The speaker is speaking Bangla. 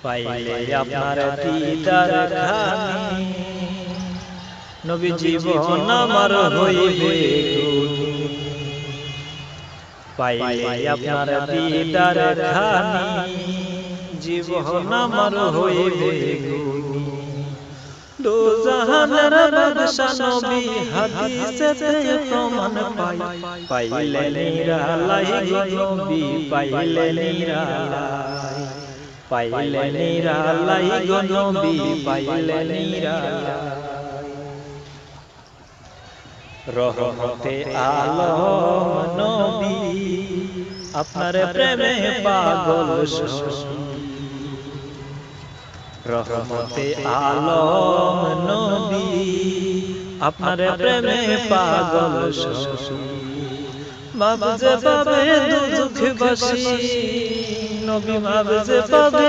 পাইলে আপনার দিদার খানি নবী জীবন আমার হইবে গুনি পাইলে আপনার দিদার খানি জীবন আমার হইবে গুনি দো জাহানের বাদশা নবী হাদিসেতে প্রমাণ পাই পাইলে নিরালাই গো নবী পাইলে নিরালাই পাইলে নিরালাই গো নবী পাইলে নিরালাই রহমতে আলম নবী আপনার প্রেমে পাগল রহমতে আলম নবী আপনার প্রেমে পাগল মাবজে পাবে দুঃখ বাসি নবী মাবজে পাবে